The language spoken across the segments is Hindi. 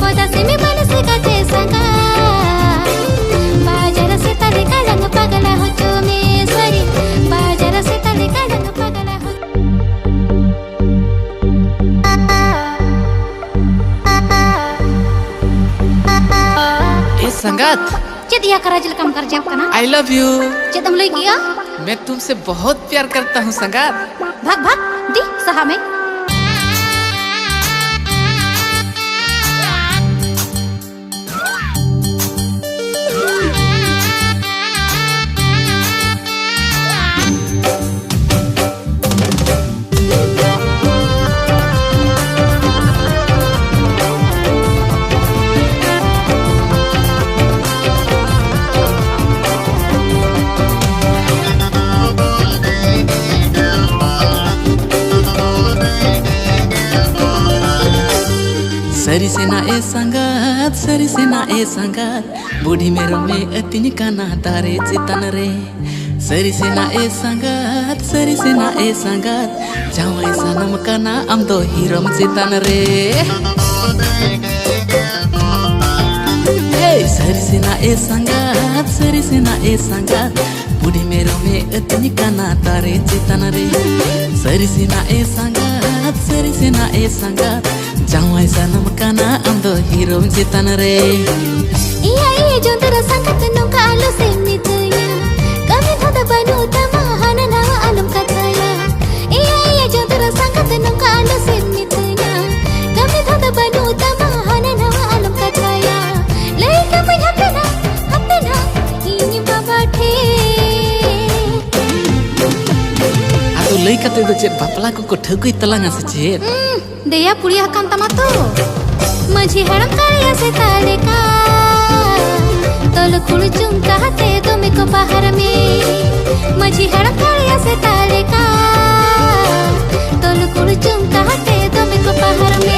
boda se me parece kate sanga bajar se tale kalang pagala ho chome sari bajar se tale kalang pagala ho संगत चेत या कराजल काम कर जाप कना आई लव यू। चेत हम लई किया मैं तुमसे बहुत प्यार करता हूँ संगत। भाग भाग दी सहा में सरी से ना ए संगत, सरी से ना ए संगत, बूढ़ी मेरो में अतिन काना तारे चितन रे। सरी से ना ए संगत, सरी से ना ए संगत, जावाई सनम काना हम दो हीरोम चितन रे। सरी से ना ए संगत, सरी से ना ए संगत, बूढ़ी मेरो में अतिन काना तारे चितन रे। सरी से ना ए संगत, सरी से ना ए संगत, जावाई सनम काना हम दो हीरोम चितन रे। iya जो तेरा संगत नौका आलो से मितया कभी थोड़ा बनो तमा हना ना आलम कथया iya जो तेरा संगत नौका आलो से मितया कभी थोड़ा बनो तमा हना ना आलम कथया लई कमी हपना ini baba the आतो लई कते दो चेत बापला को ठगई तलांगा से चेत देया पुड़िया हकाम तमा तो मझी हड़म काया से ताले का तोल कुड़ चुमका हते तुम को बाहर में मझी हड़म काया से ताले का तोल कुड़ चुमका हते तुम को बाहर में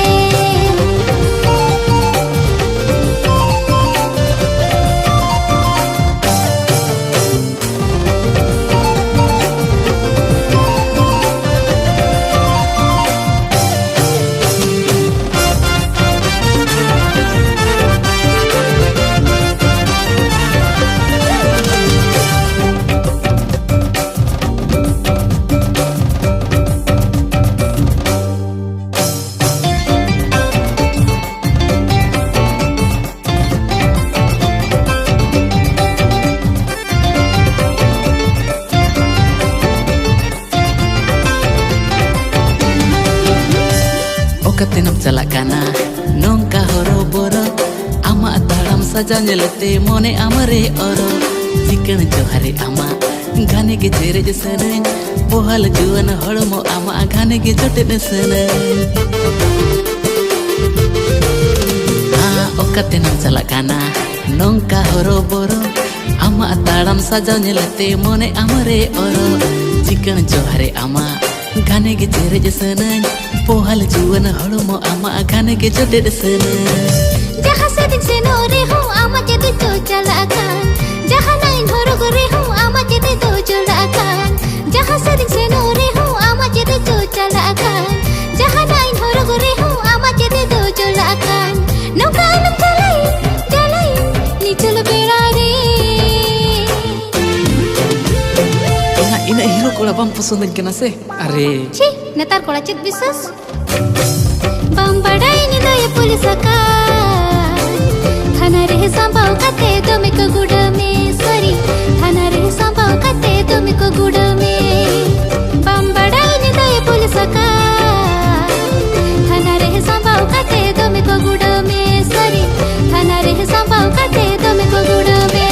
कतेनम चला काना नौका हरो बोरो आमा ताड़म सजा नेलते मोने आमरे ओरो चिकन जोहारे आमा गाने के चेरे जसने बोहल जुवन हड़मो आमा गाने के जोटे नसने ओ कतेनम चला काना नौका हरो बोरो आमा ताड़म सजा नेलते मोने आमरे ओरो चिकन जोहारे आमा गाने के चेरे जसने पोहल जुवन हड़मो आमा गाने के जोटे दसने जहाँ से दिन से नोरे हूँ आमा के दे तो चला कान जहाँ नाइन हरो करे हूँ आमा के दे तो चला कान जहाँ से दिन से नोरे हूँ आमा के दे तो चला कान जहाँ नाइन हरो करे हूँ आमा के दे तो चला कान नौका आलम चलाई चलाई नीचल बेड़ा रे ina hero kola bam pasunan kena se are छी नेतार कोला चित विश्वास बम बड़ाई नि दय पुलिस का थाना रे संभाव कते तुम को गुड़ में सॉरी थाना रे संभाव कते तुम को गुड़ में बम बड़ाई नि दय पुलिस का थाना रे संभाव कते तुम को गुड़ में सॉरी थाना रे संभाव कते तुम को गुड़ में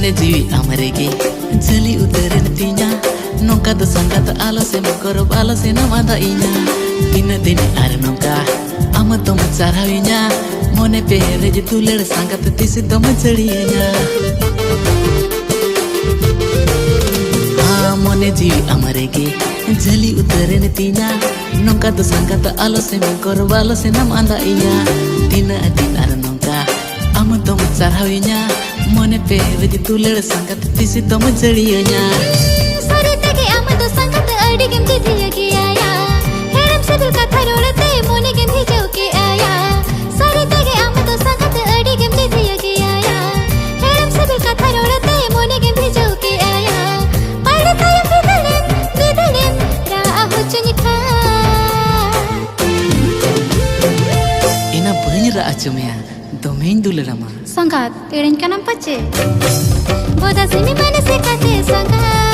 mone jiwi amarege jali udaran tinya nongka do sangat alo se makoro alo se namada inya dina dini ar nongka ama tom charawinya mone pere je tuler sangat tisi tom chadinya mone jiwi amarege jali udaran tinya nongka do sangat alo se makoro alo se namada inya dina dini ar nongka ama tom charawinya mone pere je tuler sangat tisi tom chadinya अडिगम जिधिया के आया हेरम से दिल का थरोड़ते मोने के भेजो के आया सारे तगे आम तो संगत अडिगम जिधिया के आया हेरम से दिल का थरोड़ते मोने के भेजो के आया पढ़ता या बिदलेन राह चुनिका ina banyak acumnya domain dulu lama संगत तेरे का नाम पचे बोधा से मी मन से कहते संगत